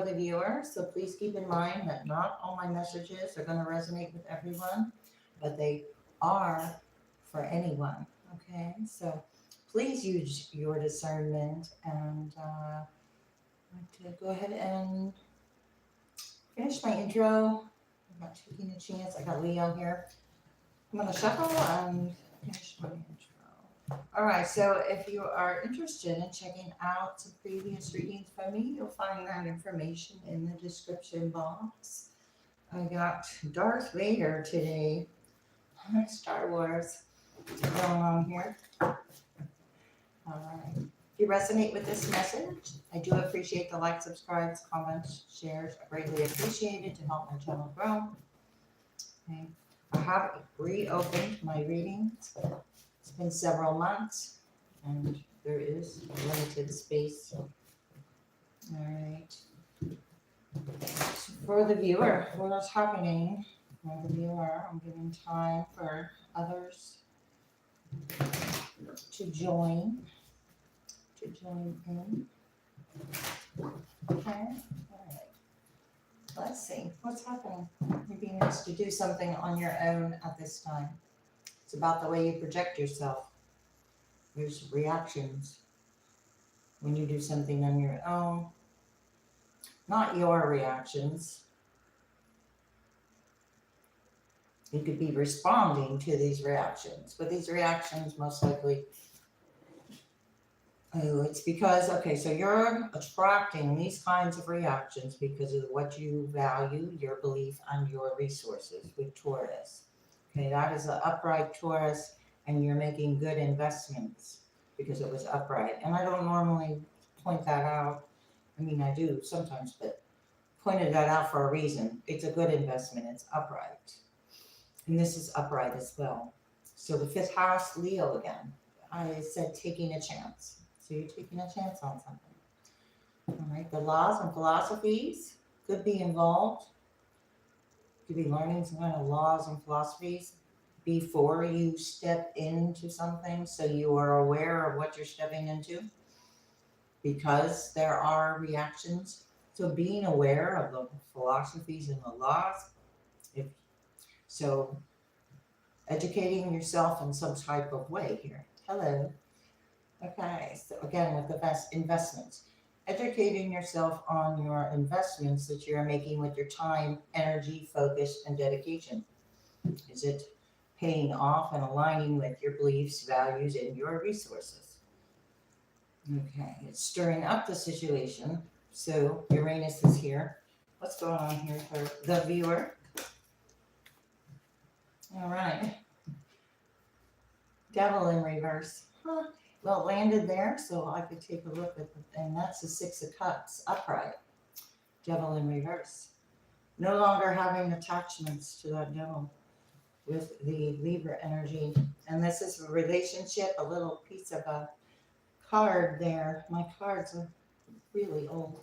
the viewer, so please keep in mind that not all my messages are going to resonate with everyone, but they are for anyone. Okay, so please use your discernment and I'm going to go ahead and finish my intro. I'm not taking a chance. I got Leo here. I'm going to shuffle and finish my intro. All right, so if you are interested in checking out some previous readings from me, you'll find that information in the description box. I got Darth Vader today, Star Wars going on here. All right. If you resonate with this message, I do appreciate the likes, subscribes, comments, shares. I greatly appreciate it to help my channel grow. Okay. I have reopened my readings. It's been several months and there is limited space. All right. So for the viewer, what is happening for the viewer? I'm giving time for others to join in. Okay. All right. Let's see what's happening. You're being asked to do something on your own at this time. It's about the way you project yourself. There's reactions when you do something on your own. Not your reactions. You could be responding to these reactions, but these reactions most likely, it's because, okay, so you're attracting these kinds of reactions because of what you value, your belief, and your resources with Taurus. Okay, that is an upright Taurus, and you're making good investments because it was upright. And I don't normally point that out. I mean, I do sometimes, but pointed that out for a reason. It's a good investment. It's upright. And this is upright as well. So the fifth house, Leo again. I said taking a chance. So you're taking a chance on something. All right. The laws and philosophies could be involved. You could be learning some kind of laws and philosophies before you step into something, so you are aware of what you're stepping into, because there are reactions. So being aware of the philosophies and the laws, if so, educating yourself in some type of way here. Hello. Okay, so again, with the best investments, educating yourself on your investments that you're making with your time, energy, focus, and dedication. Is it paying off and aligning with your beliefs, values, and your resources? Okay, it's stirring up the situation. So Uranus is here. What's going on here for the viewer? All right. Devil in reverse. Huh. Well, it landed there, so I could take a look at the, and that's the Six of Cups, upright. Devil in reverse. No longer having attachments to that devil with the Libra energy. And this is a relationship, a little piece of a card there. My cards are really old.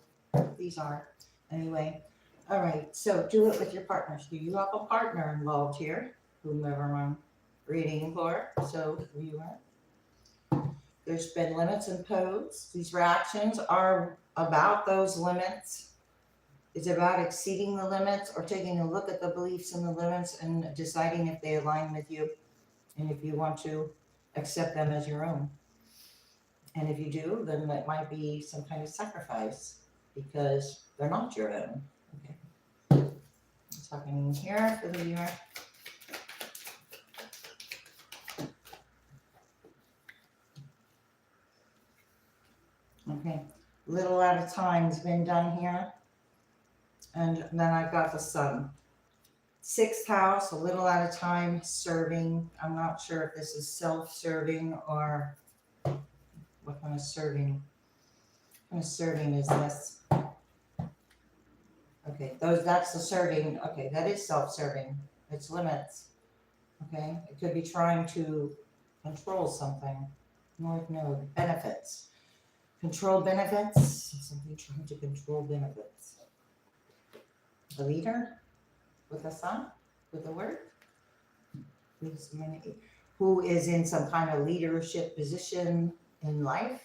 These are. Anyway. All right. So do it with your partners. Do you have a partner involved here? Whomever I'm reading for. So you are. There's been limits imposed. These reactions are about those limits. It's about exceeding the limits or taking a look at the beliefs and the limits and deciding if they align with you and if you want to accept them as your own. And if you do, then that might be some kind of sacrifice because they're not your own. Okay. I'm talking here for the viewer. Okay, little at a time has been done here. And then I've got the sun. Sixth house, a little at a time, serving. I'm not sure if this is self-serving or what kind of serving. What kind of serving is this? Okay, that's the serving. Okay, that is self-serving. It's limits. Okay, it could be trying to control something. North Node, benefits. Control benefits, something trying to control benefits. The leader with the sun, with the word, who is in some kind of leadership position in life.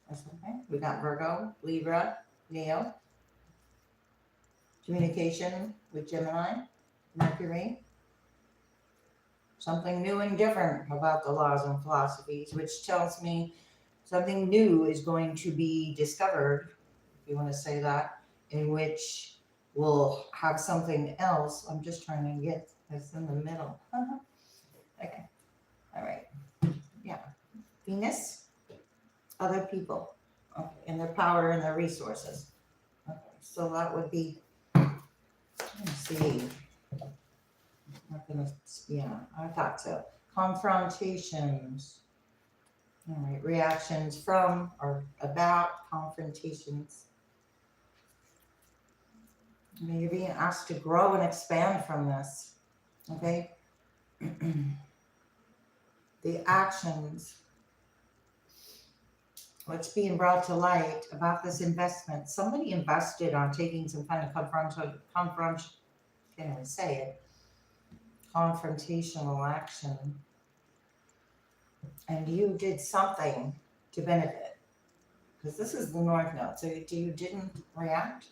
That's okay. We got Virgo, Libra, Leo. Communication with Gemini, Mercury. Something new and different about the laws and philosophies, which tells me something new is going to be discovered, if you want to say that, in which we'll have something else. I'm just trying to get this in the middle. Okay. All right. Yeah. Venus, other people, okay, and their power and their resources. Okay. So that would be, let's see. Not gonna, yeah, I thought so. Confrontations. All right, reactions from or about confrontations. I mean, you're being asked to grow and expand from this. Okay. The actions, what's being brought to light about this investment. Somebody invested on taking some kind of can't even say it, confrontational action. And you did something to benefit. Because this is the North Node. So you didn't react?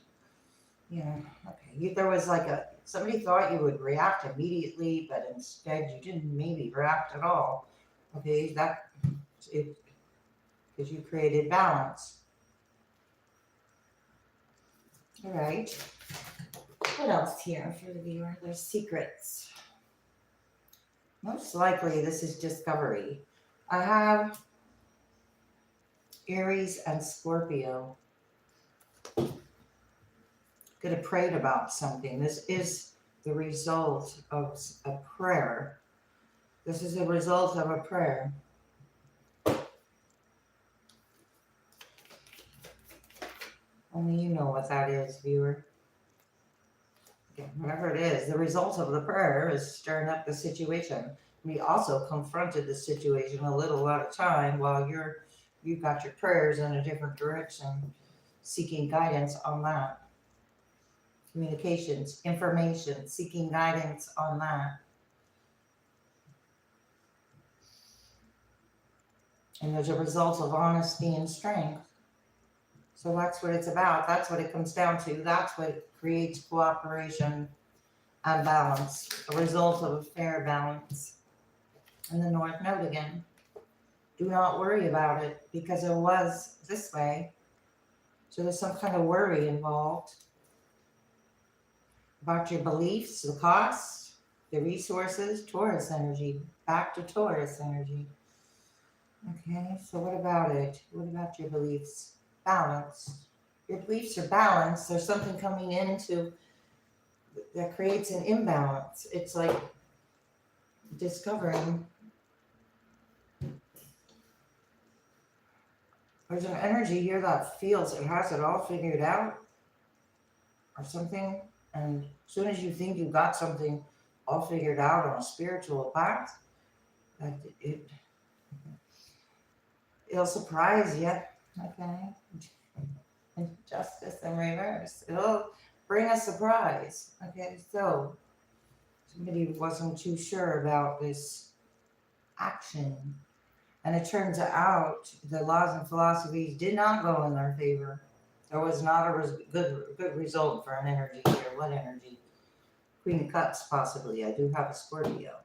Yeah, okay. There was like somebody thought you would react immediately, but instead you didn't maybe react at all. Okay, because you created balance. All right. What else here for the viewer? There's secrets. Most likely this is discovery. I have Aries and Scorpio. Could have prayed about something. This is the result of a prayer. This is a result of a prayer. Only you know what that is, viewer. Okay, whatever it is, the result of the prayer is stirring up the situation. We also confronted the situation a little at a time while you've got your prayers in a different direction, seeking guidance on that. Communications, information, seeking guidance on that. And there's a result of honesty and strength. So that's what it's about. That's what it comes down to. That's what creates cooperation and balance, a result of a fair balance. And the North Node again. Do not worry about it because it was this way. So there's some kind of worry involved about your beliefs, the costs, the resources, Taurus energy, back to Taurus energy. Okay, so what about it? What about your beliefs? Balance. Your beliefs are balanced. There's something coming into that creates an imbalance. It's like discovering there's an energy here that feels it has it all figured out or something. And as soon as you think you got something all figured out on a spiritual path, that it'll surprise you. Okay. And justice in reverse. It'll bring a surprise. Okay, so somebody wasn't too sure about this action. And it turns out the laws and philosophies did not go in their favor. There was not a good result for an energy here. What energy? Queen of Cups, possibly. I do have a Scorpio.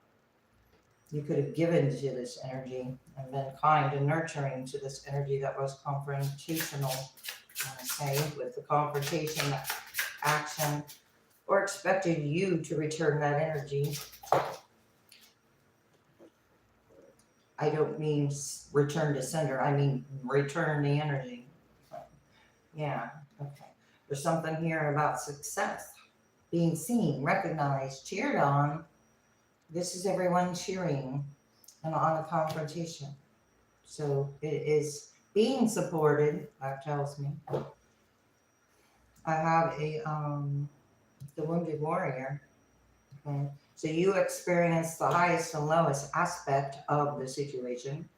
You could have given to this energy and been kind and nurturing to this energy that was confrontational, I want to say, with the confrontation action, or expected you to return that energy. I don't mean return to sender, I mean return the energy. Yeah, okay. There's something here about success, being seen, recognized, cheered on. This is everyone cheering and on a confrontation. So it is being supported, that tells me. I have the Wounded Warrior. Okay. So you experience the highest and lowest aspect of the situation.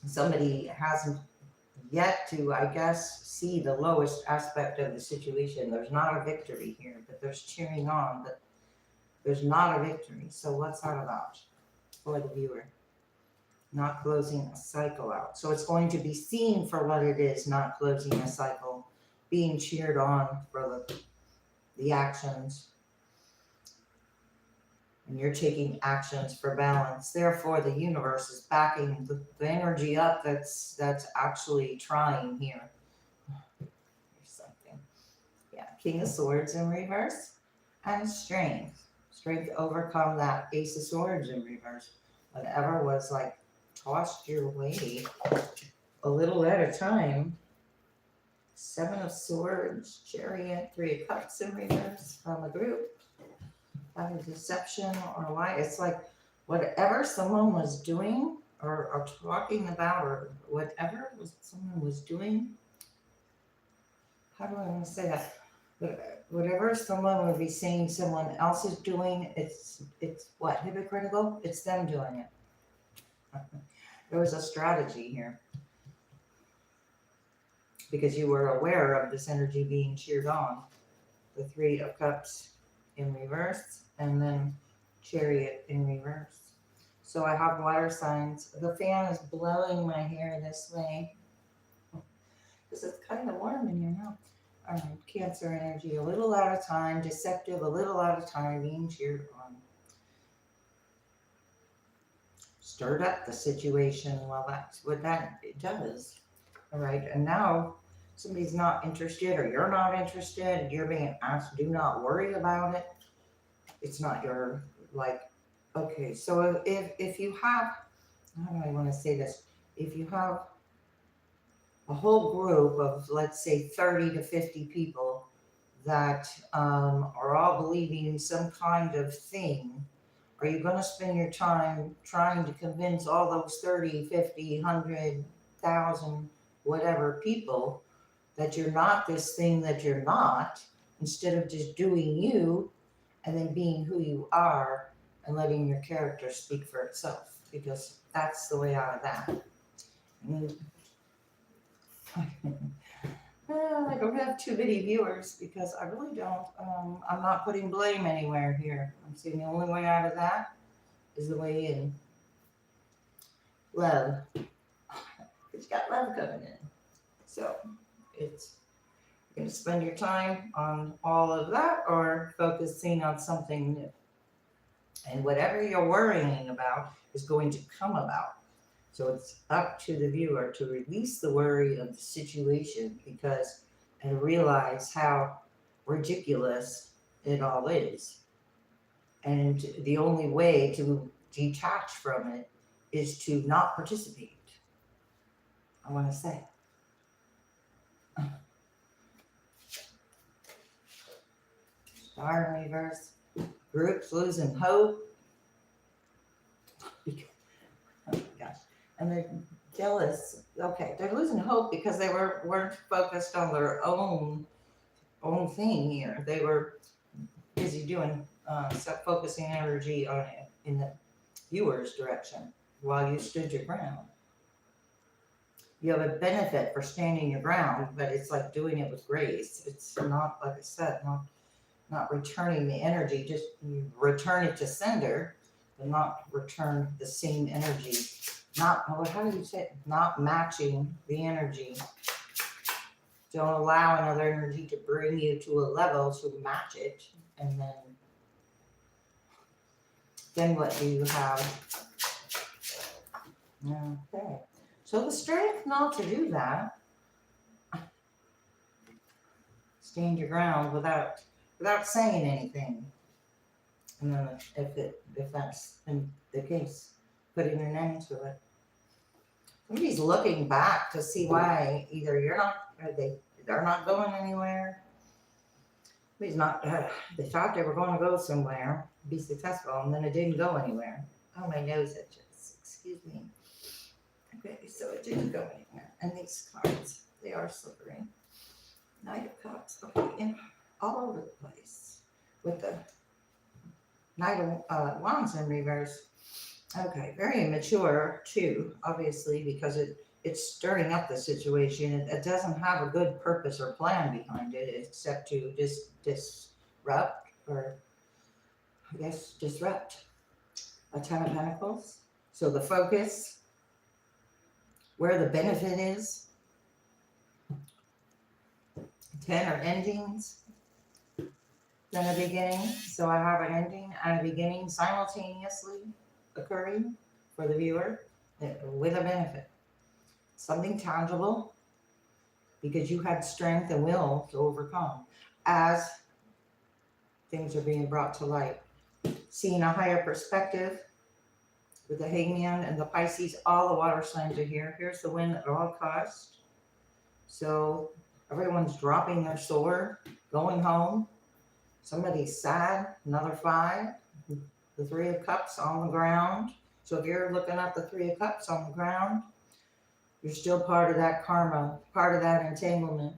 Somebody hasn't yet to, I guess, see the lowest aspect of the situation. There's not a victory here, but there's cheering on, but there's not a victory. So what's that about for the viewer? not closing a cycle out. So it's going to be seen for what it is, not closing a cycle, being cheered on for the actions. And you're taking actions for balance. Therefore, the universe is backing the energy up that's actually trying here. Here's something. Yeah, King of Swords in reverse. And strength. Strength to overcome that Ace of Swords in reverse. Whatever was like tossed your way a little at a time. Seven of Swords, Chariot, Three of Cups in reverse from a group. That is deception or lie. It's like whatever someone was doing or talking about or whatever someone was doing. How do I want to say that? Whatever someone would be saying someone else is doing, it's what? Hypocritical? It's them doing it. There was a strategy here. Because you were aware of this energy being cheered on. The Three of Cups in reverse and then Chariot in reverse. So I have water signs. The fan is blowing my hair this way. Because it's kind of warm in here now. All right, Cancer energy, a little at a time, deceptive, a little at a time, being cheered on. Stirred up the situation. Well, that's what that does. All right, and now somebody's not interested or you're not interested, you're being asked, do not worry about it. It's not your, like, okay, so if you have, how do I want to say this? If you have a whole group of, let's say, 30 to 50 people that are all believing in some kind of thing, are you going to spend your time trying to convince all those 30, 50, 100,000, whatever people that you're not this thing that you're not, instead of just doing you and then being who you are and letting your character speak for itself? Because that's the way out of that. I don't have too many viewers because I really don't. I'm not putting blame anywhere here. I'm saying the only way out of that is the way in. Love. It's got love coming in. So it's, you're going to spend your time on all of that or focusing on something new. And whatever you're worrying about is going to come about. So it's up to the viewer to release the worry of the situation and realize how ridiculous it all is. And the only way to detach from it is to not participate. I want to say. Star in reverse. Groups losing hope. Oh my gosh. And they're jealous. Okay, they're losing hope because they weren't focused on their own thing here. They were busy doing focusing energy on it in the viewer's direction while you stood your ground. You have a benefit for standing your ground, but it's like doing it with grace. It's not, like I said, not returning the energy, just you return it to sender, but not return the same energy. Not, how do you say it? Not matching the energy. Don't allow another energy to bring you to a level to match it. And then what do you have? Okay. So the strength not to do that, stand your ground without saying anything. And then if that's the case, putting your name to it. Somebody's looking back to see why either they're not going anywhere. Somebody's not. They thought they were going to go somewhere, be successful, and then it didn't go anywhere. Oh, my nose itches. Excuse me. Okay, so it didn't go anywhere. And these cards, they are slippery. Knight of Cups. Okay, and all over the place with the Knight of Wands in reverse. Okay, very immature too, obviously, because it's stirring up the situation. It doesn't have a good purpose or plan behind it, except to disrupt, or I guess disrupt. A Ten of Pentacles. So the focus where the benefit is. 10 are endings, then a beginning. So I have an ending and a beginning simultaneously occurring for the viewer with a benefit. Something tangible because you had strength and will to overcome as things are being brought to light. Seeing a higher perspective with the Hangman and the Pisces, all the water signs are here. Here's the wind at all costs. So everyone's dropping their sword, going home. Somebody's sad, another 5. The 3 of Cups on the ground. So if you're looking at the 3 of Cups on the ground, you're still part of that karma, part of that entanglement,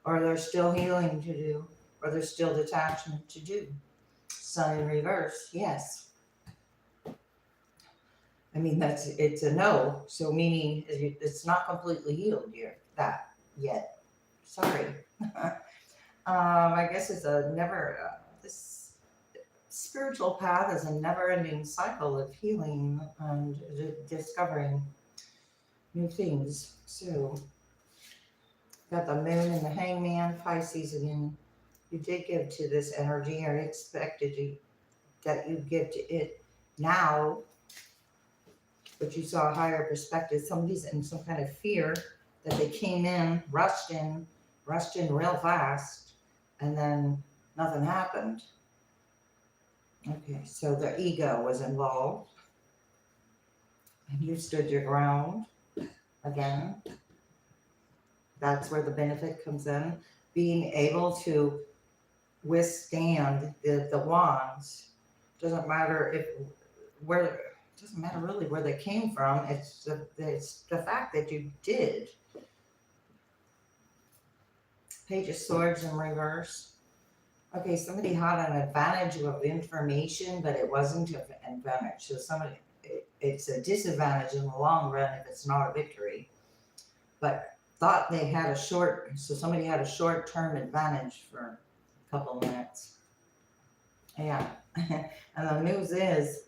or there's still healing to do, or there's still detachment to do. Sun in reverse, yes. I mean, it's a no, so meaning it's not completely healed here, that yet. Sorry. I guess it's a never, this spiritual path is a never-ending cycle of healing and discovering new things. So, got the moon and the Hangman, Pisces again. You did give to this energy, or expected that you give to it now, but you saw a higher perspective. Somebody's in some kind of fear that they came in, rushed in real fast, and then nothing happened. Okay, so the ego was involved, and you stood your ground again. That's where the benefit comes in. Being able to withstand the wands. Doesn't matter doesn't matter really where they came from. It's the fact that you did. Page of Swords in reverse. Okay, somebody had an advantage of information, but it wasn't an advantage. So it's a disadvantage in the long run if it's not a victory. But thought they had somebody had a short-term advantage for a couple minutes. Yeah, and the news is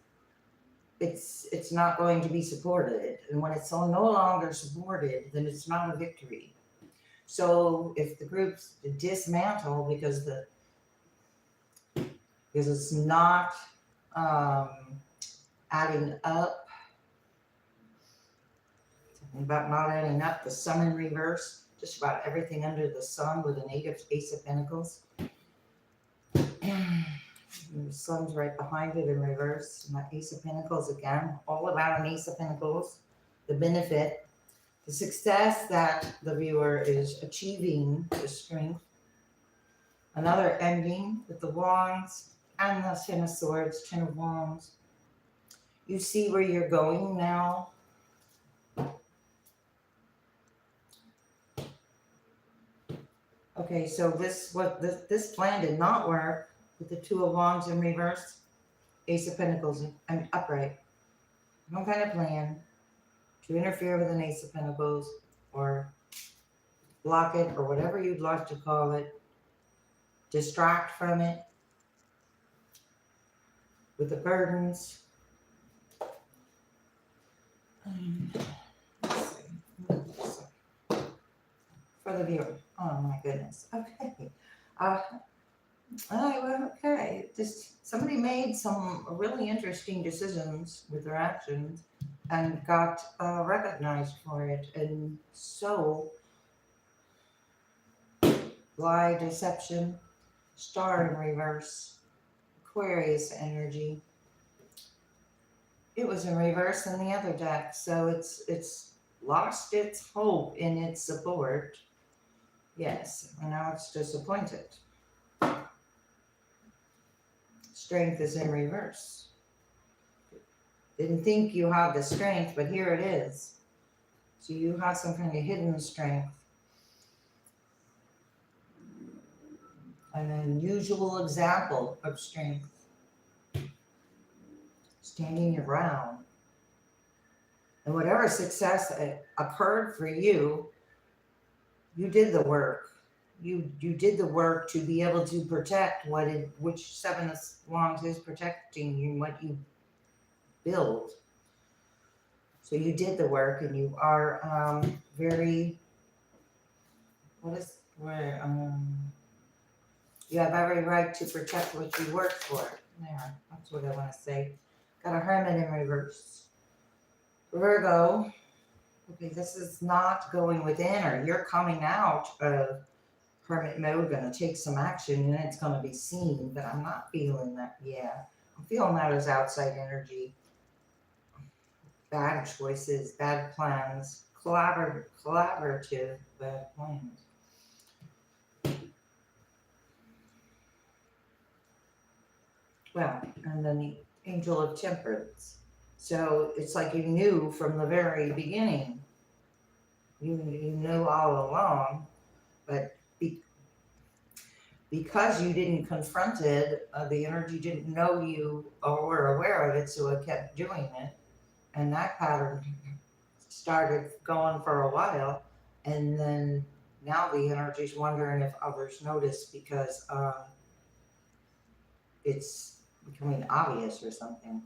it's not going to be supported. And when it's no longer supported, then it's not a victory. So if the groups dismantle because it's not adding up, something about not adding up, the sun in reverse, just about everything under the sun with an Ace of Pentacles. And the sun's right behind it in reverse. And that Ace of Pentacles again, all about an Ace of Pentacles, the benefit, the success that the viewer is achieving, the strength. Another ending with the Wands and the 10 of Swords, 10 of Wands. You see where you're going now. Okay, so this plan did not work with the 2 of Wands in reverse, Ace of Pentacles and upright. No kind of plan to interfere with an Ace of Pentacles or block it or whatever you'd like to call it, distract from it with the burdens. Let's see. For the viewer. Oh my goodness. Okay. Okay. Just somebody made some really interesting decisions with their actions and got recognized for it. And so, lie, deception, star in reverse, Aquarius energy. It was in reverse in the other deck, so it's lost its hope in its support. Yes, and now it's disappointed. Strength is in reverse. Didn't think you had the strength, but here it is. So you have some kind of hidden strength. An unusual example of strength. Standing your ground. And whatever success occurred for you, you did the work. You did the work to be able to protect which 7 of Wands is protecting you, what you build. So you did the work, and you are very, you have every right to protect what you work for. There, that's what I want to say. Got a Hermit in reverse. Virgo, okay, this is not going within, or you're coming out of hermit mode, going to take some action, and it's going to be seen, but I'm not feeling that. Yeah, I'm feeling that as outside energy. Bad choices, bad plans, collaborative bad plans. Well, and then the Angel of Temperance. So it's like you knew from the very beginning. You knew all along, but because you didn't confront it, the energy didn't know you or were aware of it, so it kept doing it. And that pattern started going for a while, and then now the energy's wondering if others notice because it's becoming obvious or something.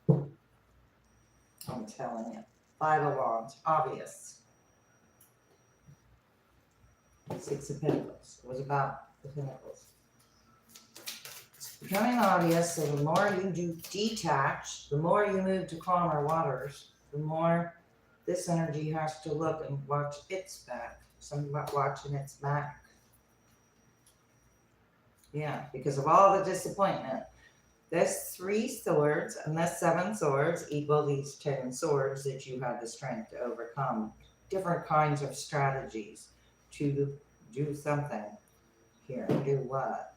I'm telling you. 5 of Wands, obvious. 6 of Pentacles. It was about the Pentacles. It's becoming obvious, so the more you do detach, the more you move to calmer waters, the more this energy has to look and watch its back. Something about watching its back. Yeah, because of all the disappointment. This 3 swords and this 7 swords equal these 10 swords that you had the strength to overcome. Different kinds of strategies to do something. Here, do what?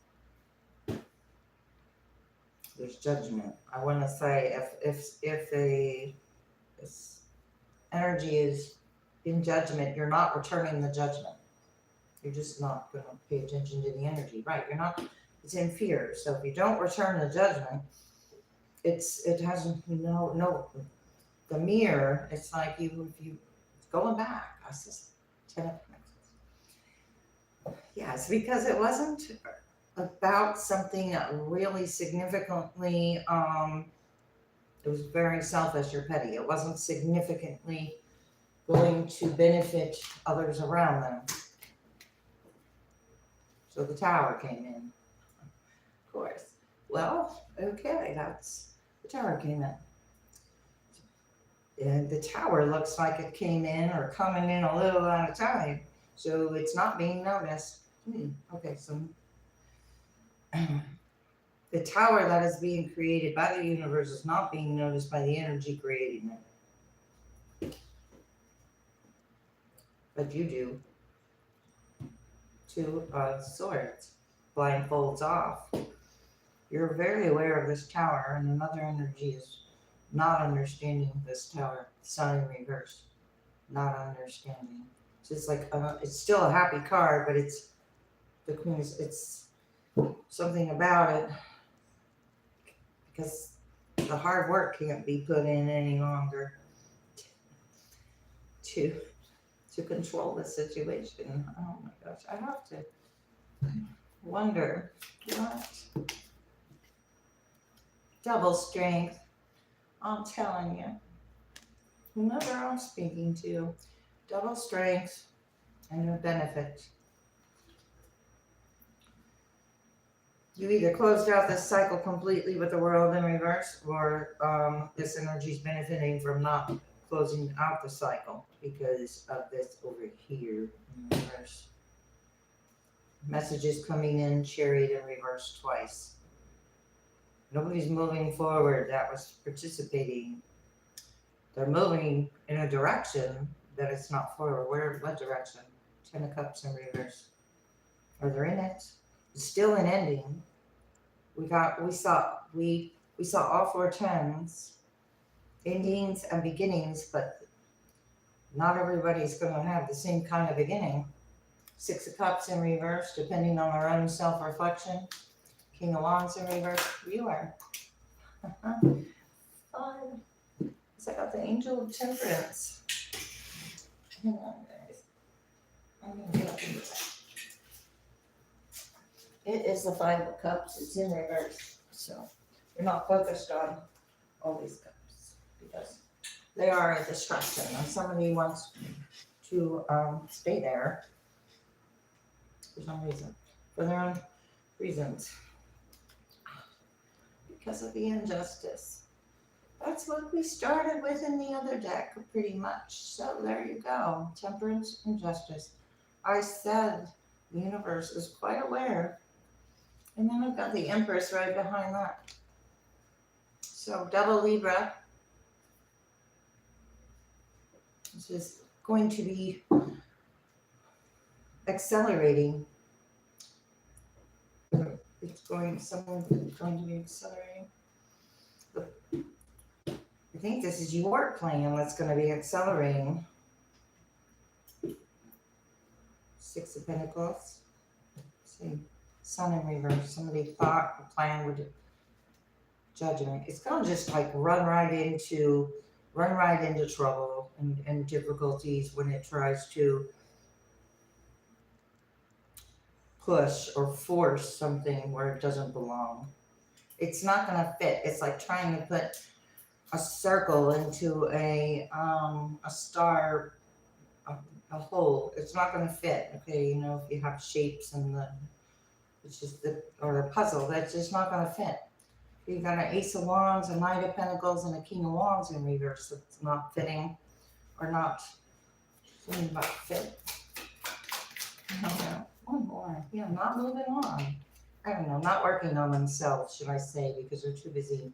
There's judgment. I want to say if this energy is in judgment, you're not returning the judgment. You're just not going to pay attention to the energy, right? You're not. It's in fear. So if you don't return the judgment, it has no. The mirror. It's like if you going back. I just 10 of Pentacles. Yes, because it wasn't about something really significantly. It was very selfish or petty. It wasn't significantly going to benefit others around them. So the Tower came in. Of course. Well, okay, that's the Tower came in. And the Tower looks like it came in or coming in a little at a time. So it's not being noticed. Okay, so the Tower that is being created by the universe is not being noticed by the energy creating it. But you do. 2 of Swords. Blindfolds off. You're very aware of this Tower, and another energy is not understanding this Tower. Sun in reverse. Not understanding. So it's like, it's still a happy card, but it's the Queen. It's something about it because the hard work can't be put in any longer to control the situation. Oh my gosh, I have to wonder what double strength. I'm telling you, whomever I'm speaking to, double strength and a benefit. You either closed out this cycle completely with the world in reverse, or this energy is benefiting from not closing out the cycle because of this over here in reverse. Messages coming in, Chariot in reverse twice. Nobody's moving forward that was participating. They're moving in a direction that it's not forward. What direction? 10 of Cups in reverse. Or they're in it. It's still an ending. We saw all 4 10s, endings and beginnings, but not everybody's going to have the same kind of beginning. 6 of Cups in reverse, depending on their own self-reflection. King of Wands in reverse. You are. Fun. It's like the Angel of Temperance. Hang on, guys. I'm going to get up into that. It is the 5 of Cups. It's in reverse. So you're not focused on all these cups because They are a distraction, and somebody wants to stay there for some reason, for their own reasons, because of the injustice. That's what we started with in the other deck, pretty much. So there you go. Temperance and justice. I said the universe is quite aware. And then I've got the Empress right behind that. So double Libra. This is going to be accelerating. Someone's going to be accelerating. I think this is your plan that's going to be accelerating. Six of Pentacles. See, Sun in reverse. Somebody thought the plan would judgment. It's going to just like run right into trouble and difficulties when it tries to push or force something where it doesn't belong. It's not going to fit. It's like trying to put a circle into a star, a hole. It's not going to fit. Okay, you know, if you have shapes and it's just or a puzzle, that's just not going to fit. You got an Ace of Wands, a Knight of Pentacles, and a King of Wands in reverse. That's not fitting, or not something about fit. One more. Yeah, not moving on. I don't know, not working on themselves, should I say, because they're too busy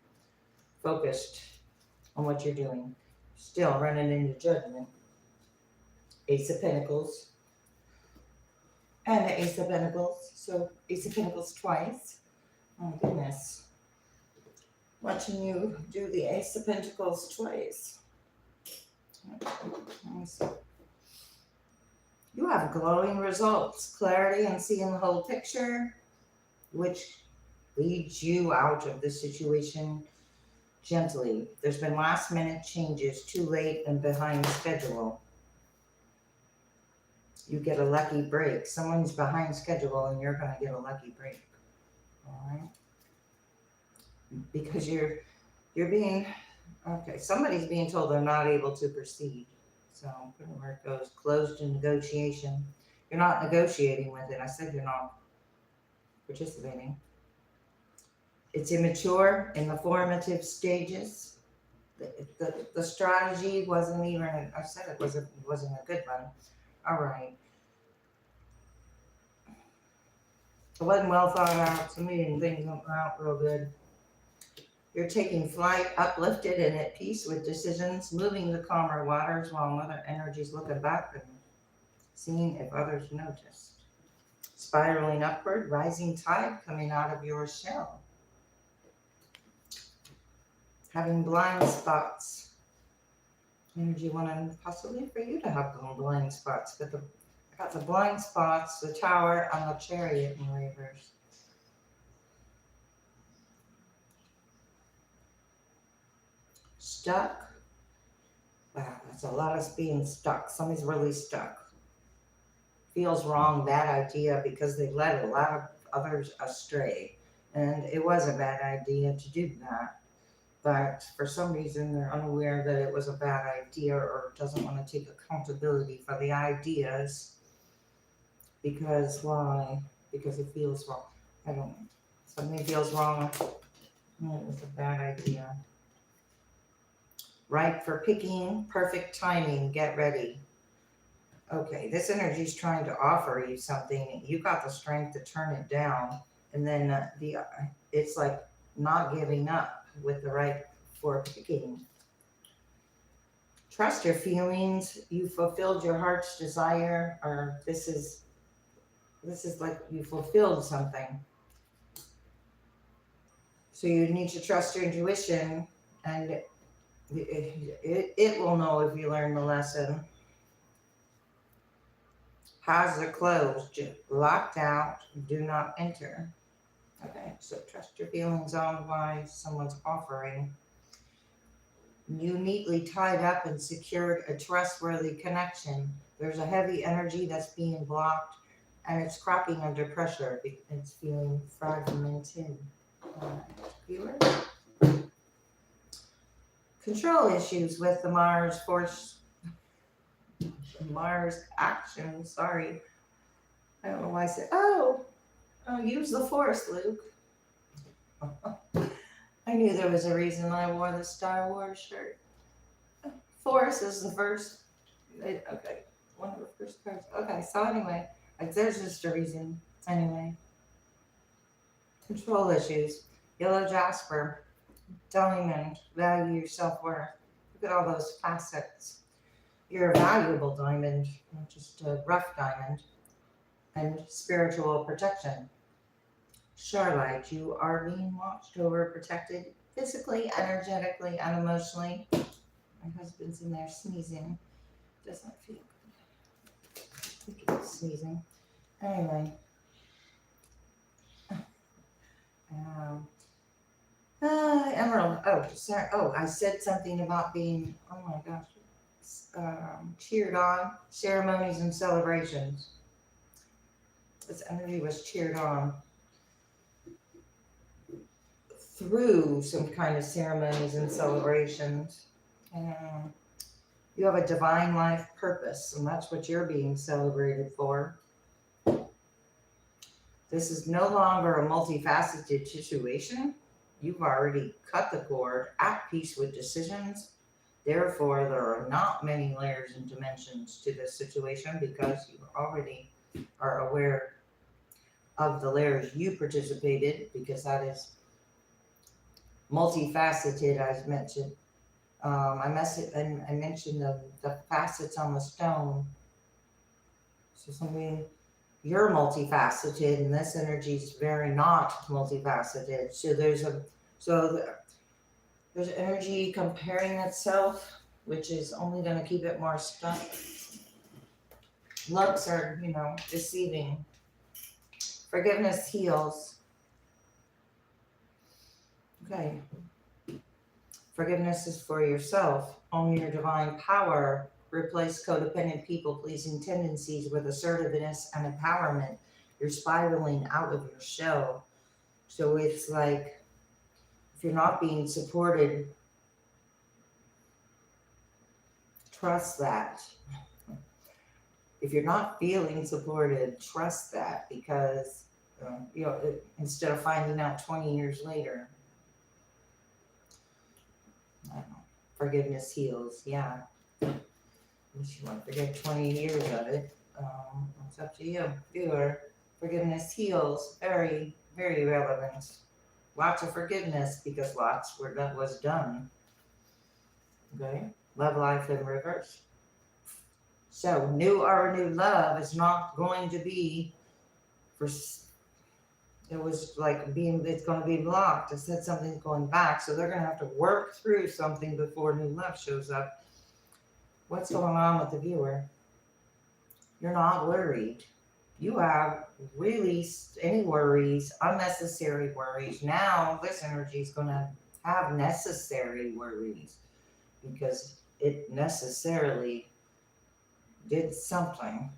focused on what you're doing. Still running into judgment. Ace of Pentacles. And the Ace of Pentacles. So Ace of Pentacles twice. Oh goodness. Watching you do the Ace of Pentacles twice. You have glowing results, clarity, and seeing the whole picture, which leads you out of the situation gently. There's been last minute changes, too late and behind schedule. You get a lucky break. Someone's behind schedule and you're going to get a lucky break. All right? Because you're being, okay, somebody's being told they're not able to proceed. So put it where it goes. Closed in negotiation. You're not negotiating with it. I said you're not participating. It's immature in the formative stages. The strategy wasn't even, I said it wasn't a good one. All right. It wasn't well thought out. Somebody didn't think it went out real good. You're taking flight, uplifted and at peace with decisions, moving the calmer waters while Mother Energy's looking back and seeing if others noticed. Spiraling upward, rising tide coming out of your shell. Having blind spots. Energy wanting possibly for you to have blind spots, but I got the blind spots, the Tower, and the Chariot in reverse. Stuck. Wow, that's a lot of being stuck. Somebody's really stuck. Feels wrong, bad idea, because they led a lot of others astray. And it was a bad idea to do that. But for some reason, they're unaware that it was a bad idea or doesn't want to take accountability for the ideas. Because why? Because it feels wrong. I don't know. Something feels wrong. It was a bad idea. Ripe for picking, perfect timing, get ready. Okay, this energy is trying to offer you something. You got the strength to turn it down. And then it's like not giving up with the right for picking. Trust your feelings. You fulfilled your heart's desire, or this is like you fulfilled something. So you need to trust your intuition, and it will know if you learn the lesson. Paths are closed, locked out, do not enter. Okay, so trust your feelings on why someone's offering. You neatly tied up and secured a trustworthy connection. There's a heavy energy that's being blocked and it's cracking under pressure. It's feeling fragmented. Viewers? Control issues with the Mars force, Mars action. Sorry, I don't know why I said. Oh, use the force, Luke. I knew there was a reason I wore the Star Wars shirt. Force is the first. Okay, one of the first cards. Okay, so anyway, there's just a reason. Anyway, control issues. Yellow jasper, diamond, value your self worth. Look at all those facets. You're a valuable diamond, not just a rough diamond. And spiritual protection. Starlight, you are being watched over, protected physically, energetically, and emotionally. My husband's in there sneezing. Doesn't feel good. I think he was sneezing. Anyway. Emerald. Oh, sorry. Oh, I said something about being, oh my gosh, cheered on, ceremonies and celebrations. This energy was cheered on through some kind of ceremonies and celebrations. You have a divine life purpose, and that's what you're being celebrated for. This is no longer a multifaceted situation. You've already cut the cord, at peace with decisions. Therefore, there are not many layers and dimensions to this situation because you already are aware of the layers you participated, because that is multifaceted, as mentioned. I mentioned the facets on the stone. So something, you're multifaceted, and this energy is very not multifaceted. So there's energy comparing itself, which is only going to keep it more stuck. Looks are, deceiving. Forgiveness heals. Okay. Forgiveness is for yourself. Own your divine power. Replace codependent people-pleasing tendencies with assertiveness and empowerment. You're spiraling out of your shell. So it's like, if you're not being supported, trust that. If you're not feeling supported, trust that, because, instead of finding out 20 years later, I don't know, forgiveness heals, yeah. If you want to forget 20 years of it, it's up to you. Viewer, forgiveness heals, very, very relevant. Lots of forgiveness, because lots was done. Okay, love life in reverse. So new love is not going to be for. It was like it's going to be blocked. I said something's going back, so they're going to have to work through something before new love shows up. What's going on with the viewer? You're not worried. You have released any worries, unnecessary worries. Now this energy is going to have necessary worries, because it necessarily did something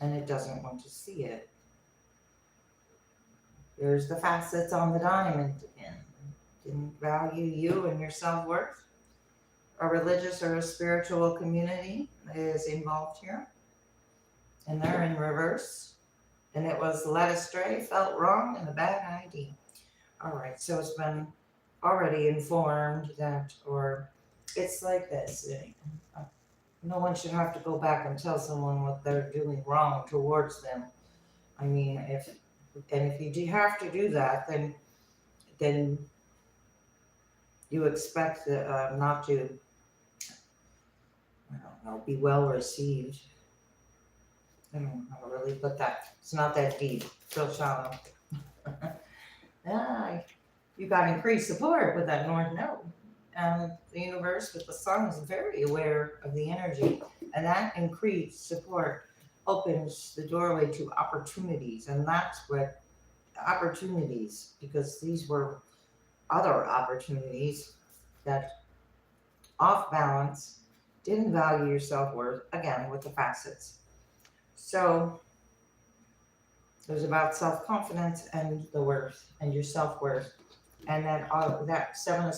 and it doesn't want to see it. There's the facets on the diamond again. Didn't value you and your self-worth. A religious or a spiritual community is involved here, and they're in reverse. And it was led astray, felt wrong, and a bad idea. All right, so it's been already informed that, or it's like this. No one should have to go back and tell someone what they're doing wrong towards them. I mean, if you do have to do that, then you expect not to, I don't know, be well received. I don't know how to really put that. It's not that deep. It's real shallow. You got increased support with that North Node. And the universe with the sun is very aware of the energy. And that increased support opens the doorway to opportunities. And that's what opportunities, because these were other opportunities that off balance, didn't value your self-worth, again, with the facets. So it was about self-confidence and the worth and your self-worth. And then that Seven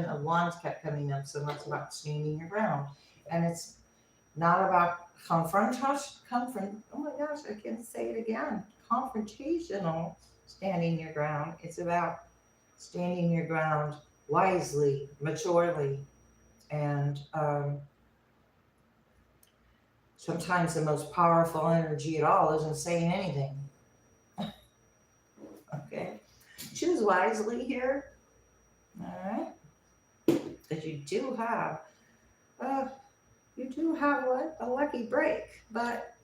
of Wands kept coming up, so that's about standing your ground. And it's not about oh my gosh, I can't say it again. Confrontational standing your ground. It's about standing your ground wisely, maturely, and sometimes the most powerful energy at all isn't saying anything. Okay, choose wisely here. All right, because you do have what, a lucky break, but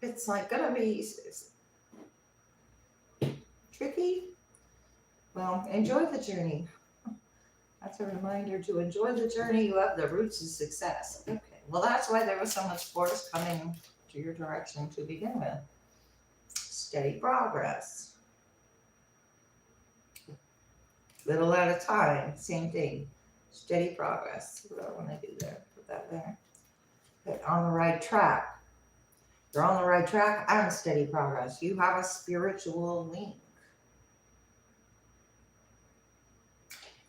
it's like gonna be tricky. Well, enjoy the journey. That's a reminder to enjoy the journey. You have the roots of success. Okay, well, that's why there was so much force coming to your direction to begin with. Steady progress. Little at a time, same thing. Steady progress. What do I want to do there? Put that there. Okay, on the right track. You're on the right track and steady progress. You have a spiritual link.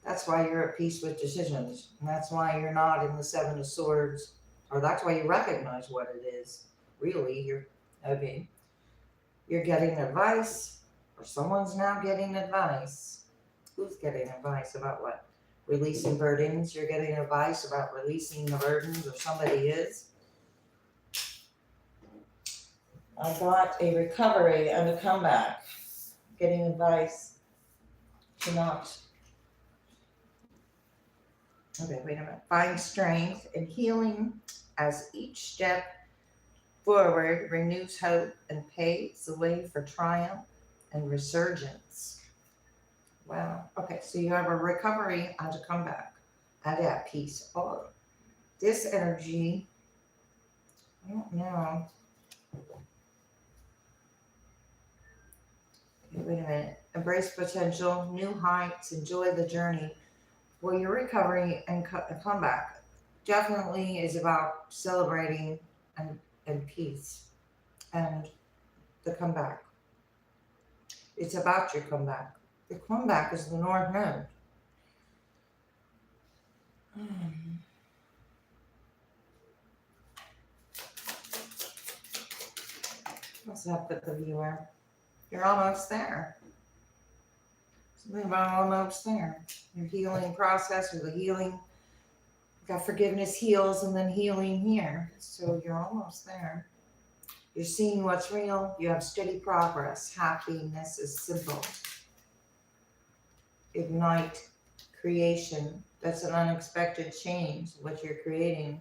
That's why you're at peace with decisions. And that's why you're not in the Seven of Swords, or that's why you recognize what it is. Really, you're getting advice, or someone's now getting advice. Who's getting advice about what? Releasing burdens. You're getting advice about releasing the burdens, or somebody is. I got a recovery and a comeback. Getting advice to not. Okay, wait a minute. Find strength and healing as each step forward renews hope and paves the way for triumph and resurgence. Wow. Okay, so you have a recovery and a comeback and at peace. Oh, this energy, I don't know. Okay, wait a minute. Embrace potential, new heights, enjoy the journey. Well, your recovery and comeback definitely is about celebrating and peace and the comeback. It's about your comeback. The comeback is the North Node. What's up with the viewer? You're almost there. Something about almost there. Your healing process, or the healing. Got forgiveness heals and then healing here. So you're almost there. You're seeing what's real. You have steady progress. Happiness is simple. Ignite creation. That's an unexpected change, what you're creating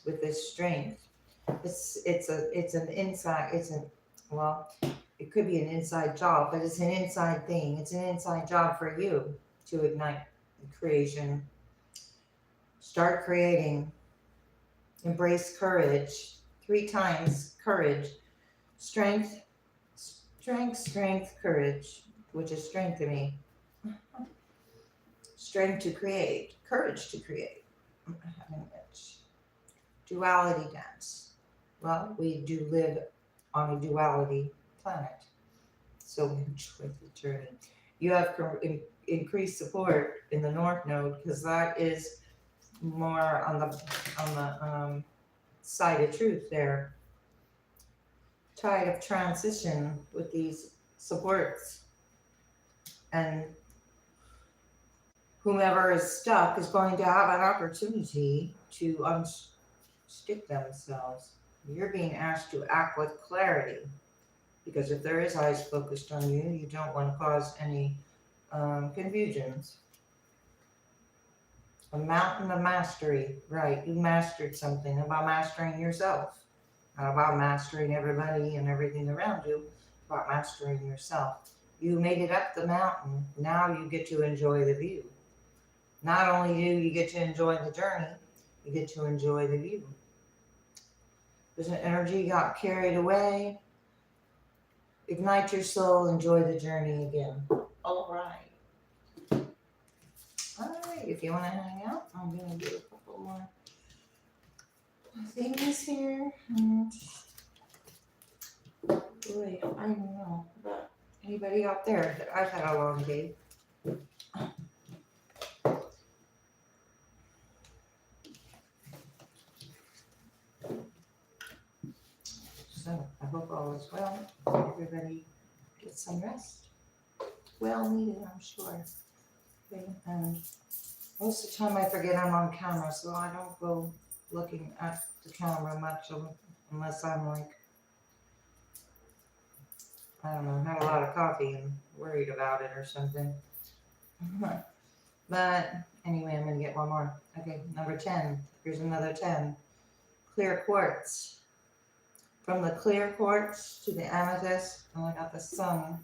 with this strength. It's an inside, it could be an inside job, but it's an inside thing. It's an inside job for you to ignite creation. Start creating. Embrace courage. 3 times courage. Strength, courage, which is strength to me. Strength to create, courage to create. Duality dance. Well, we do live on a duality planet, so enjoy the journey. You have increased support in the North Node, because that is more on the side of truth there. Tide of transition with these supports, and whomever is stuck is going to have an opportunity to unstick themselves. You're being asked to act with clarity, because if there is eyes focused on you, you don't want to cause any confusions. A mountain of mastery, right? You mastered something. About mastering yourself, not about mastering everybody and everything around you. About mastering yourself. You made it up the mountain. Now you get to enjoy the view. Not only do you get to enjoy the journey, you get to enjoy the view. There's an energy got carried away. Ignite your soul, enjoy the journey again. All right. If you want to hang out, I'm going to do a couple more things here. Boy, I don't know about anybody out there, that I've had a long day. all is well. Everybody get some rest. Well needed, I'm sure. Okay, and most of the time I forget I'm on camera, so I don't go looking at the camera much unless I'm like, I don't know, had a lot of coffee and worried about it or something. But anyway, I'm going to get one more. Okay, number 10. Here's another 10. Clear quartz. From the clear quartz to the amethyst, and I got the sun.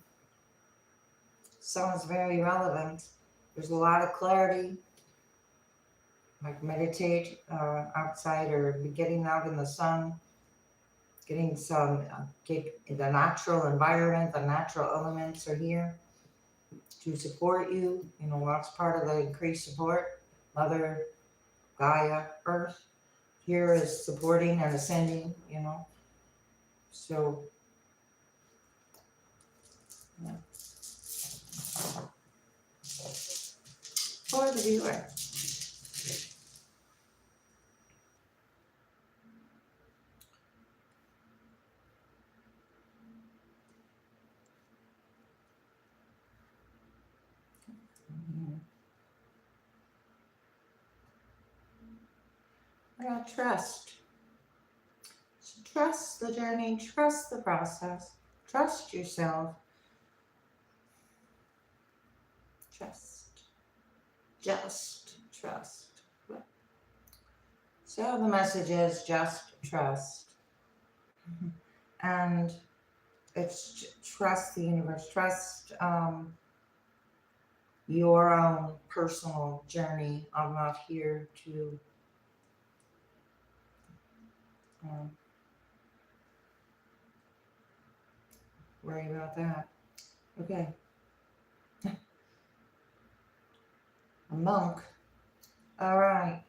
Sun is very relevant. There's a lot of clarity. Like meditate outside or getting out in the sun, getting some, get in the natural environment, the natural elements are here to support you. You know, that's part of the increased support. Mother, Gaia, Earth, here is supporting and ascending, you know. So, yeah. For the viewer. I got trust. So trust the journey, trust the process, trust yourself. Trust. Just trust. So the message is just trust. And it's trust the universe, trust your own personal journey. I'm not here to worry about that. Okay. A monk. All right.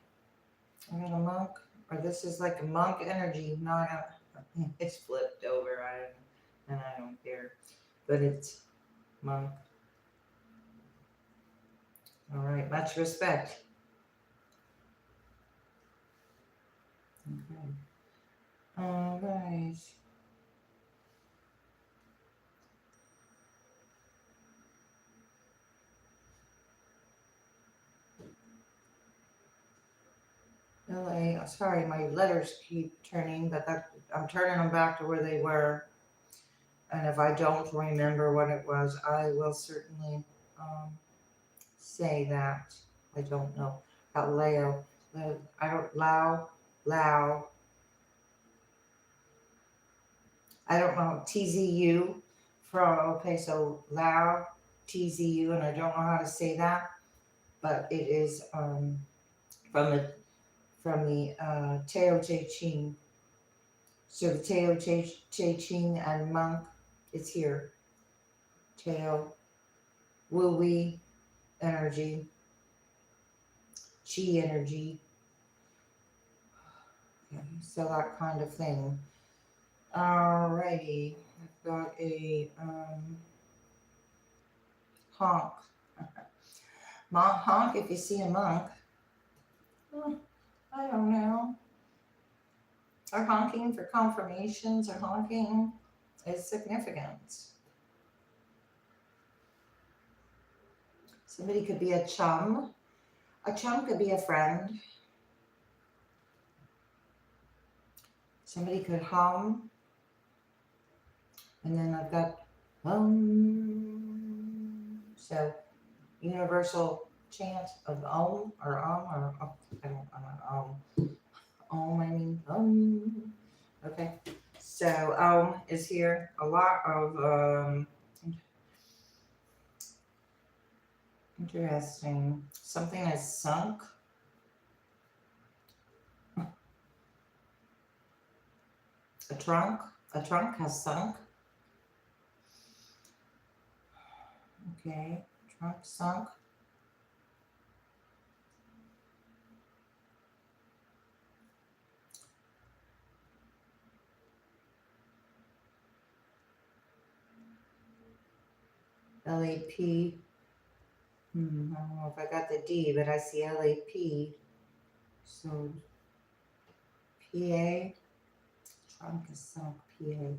I got a monk, or this is like a monk energy, not a, it's flipped over, and I don't care, but it's monk. All right, much respect. Okay. All right. LA, sorry, my letters keep turning, but I'm turning them back to where they were. And if I don't remember what it was, I will certainly say that. I don't know. Leo. I don't, Lao. I don't know. TZU. Okay, so Lao, TZU, and I don't know how to say that, but it is from the Tao Te Ching. So the Tao Te Ching and monk is here. Tao, Wu energy, Chi energy. Okay, so that kind of thing. Alrighty, I've got a honk. Honk if you see a monk. I don't know. Or honking for confirmations, or honking is significant. Somebody could be a chum. A chum could be a friend. Somebody could hum. And then I've got so universal chant of om or or I mean okay, so is here. A lot of interesting. Something is sunk. A trunk has sunk. Okay, trunk sunk. LAP. I don't know if I got the D, but I see LAP. So PA. Trunk is sunk. PA.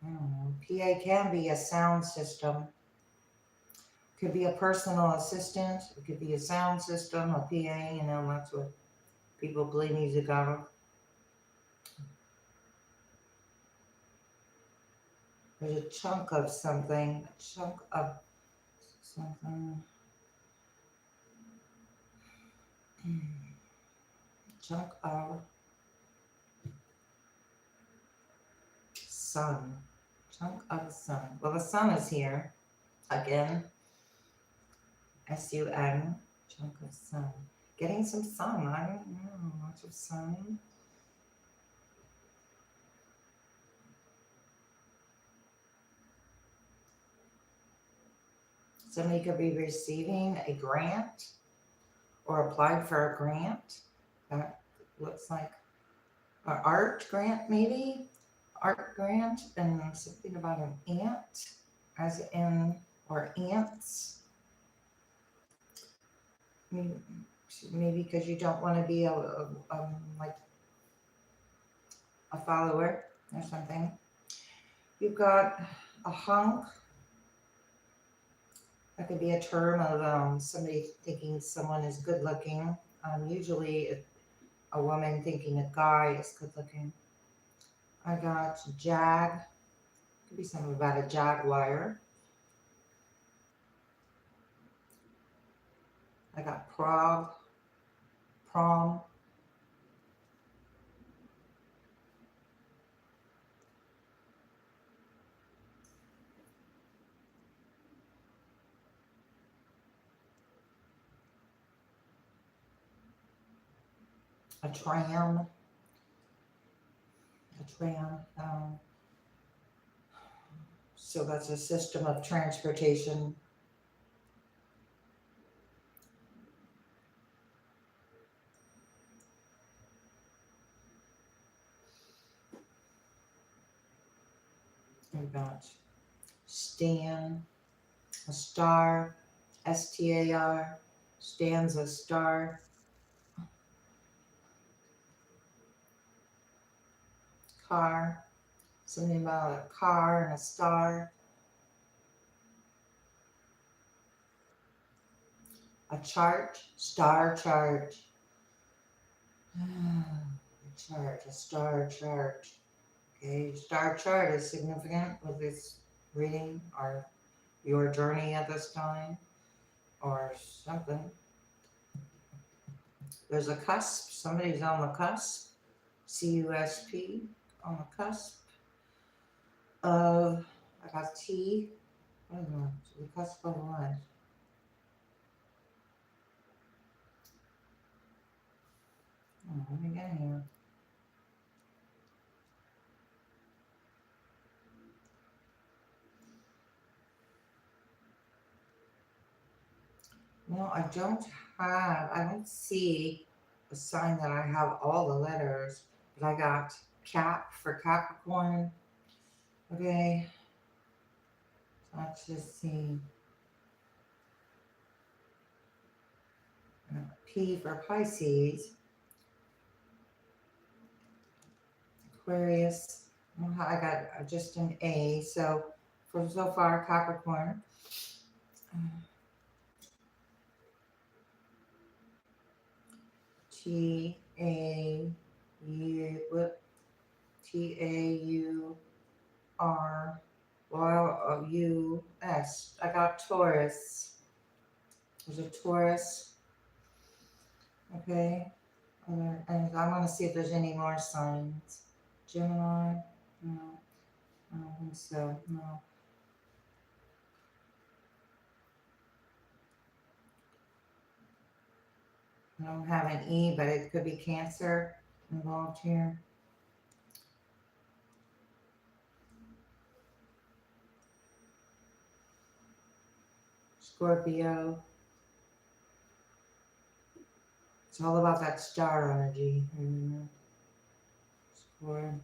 I don't know. PA can be a sound system. Could be a personal assistant. It could be a sound system, a PA, you know, that's what people play music out of. There's a chunk of something, a chunk of something, chunk of sun, chunk of sun. Well, the sun is here again, sun, chunk of sun. Getting some sun, I don't know, lots of sun. Somebody could be receiving a grant or applied for a grant. That looks like an art grant, maybe? Art grant, and something about an ant, as in, or ants. Maybe because you don't want to be like a follower or something. You've got a hunk. That could be a term of somebody thinking someone is good looking. Usually a woman thinking a guy is good looking. I got jag. Could be something about a jaguar. I got prom. A tram. So that's a system of transportation. We got stan, a star, STAR, stands a star. Car, something about a car and a star. A chart, star chart. A star chart. Okay, star chart is significant with this reading or your journey at this time or something. There's a cusp, somebody's on the cusp, CUSP, on the cusp of, I got T, what is it, the cusp of what? Oh, let me get here. No, I don't see a sign that I have all the letters, but I got Cap for Capricorn. Okay, let's just see. P for Pisces. Aquarius. I got just an A. So far, Capricorn. Taur. I got Taurus. There's a Taurus. Okay. And I want to see if there's any more signs. Gemini. No. I don't think so. No. I don't have an E, but it could be Cancer involved here. Scorpio. It's all about that star energy. Scorpio.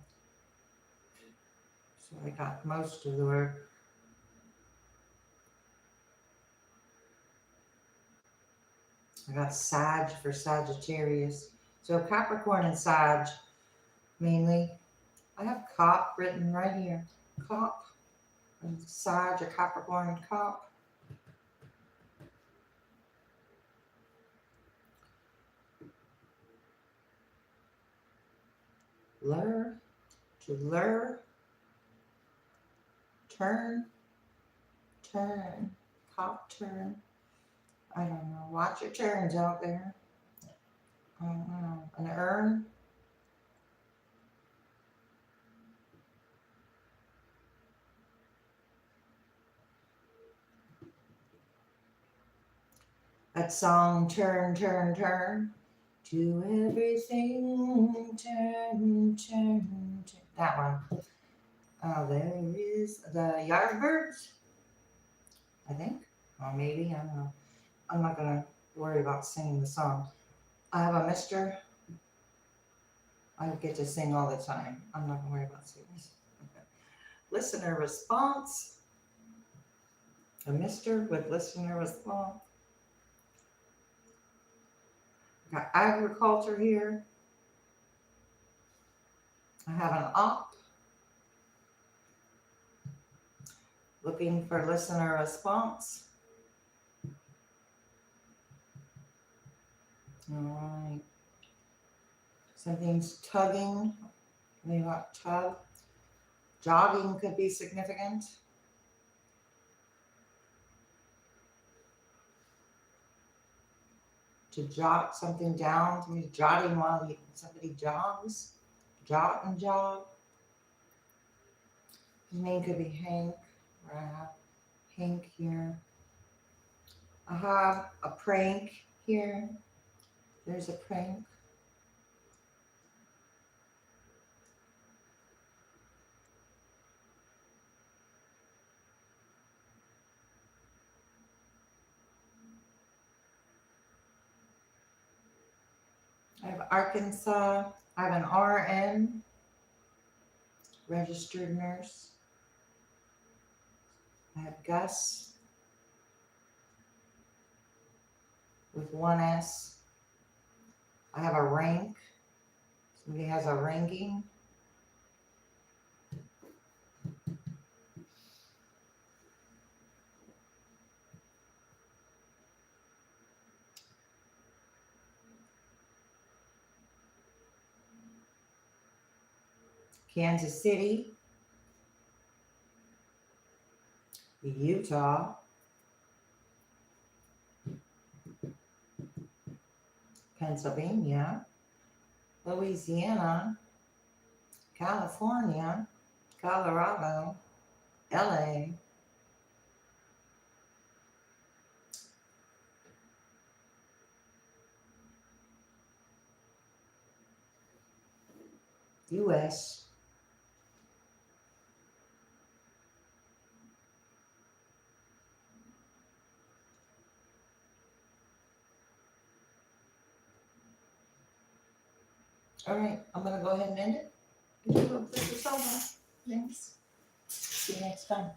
So I got most of the work. I got Sag for Sagittarius. So Capricorn and Sag mainly. I have Cop written right here. Cop. And Sag, a Capricorn cop. Lure. To lure. Turn. Turn. Cop turn. I don't know. Watch your turns out there. I don't know. An urn. That song, Turn, Turn, Turn. Do everything, turn, turn, turn. That one. There is the Yardbirds, I think. Or maybe, I don't know. I'm not going to worry about singing the song. I have a Mr. I get to sing all the time. I'm not going to worry about singing. Listener response. A Mr. with listener response. Got agriculture here. I have an op. Looking for listener response. All right. Something's tugging. Maybe not tug. Jogging could be significant. To jot something down, to be jotting while somebody jogs. Jot and jog. His name could be Hank. Or I have Hank here. I have a prank here. There's a prank. I have Arkansas. I have an RN, registered nurse. I have Gus with one S. I have a rank. Somebody has a ranking. Kansas City. Utah. Pennsylvania. Louisiana. California. Colorado. LA. US. All right, I'm going to go ahead and end it. This is over. Thanks. See you next time.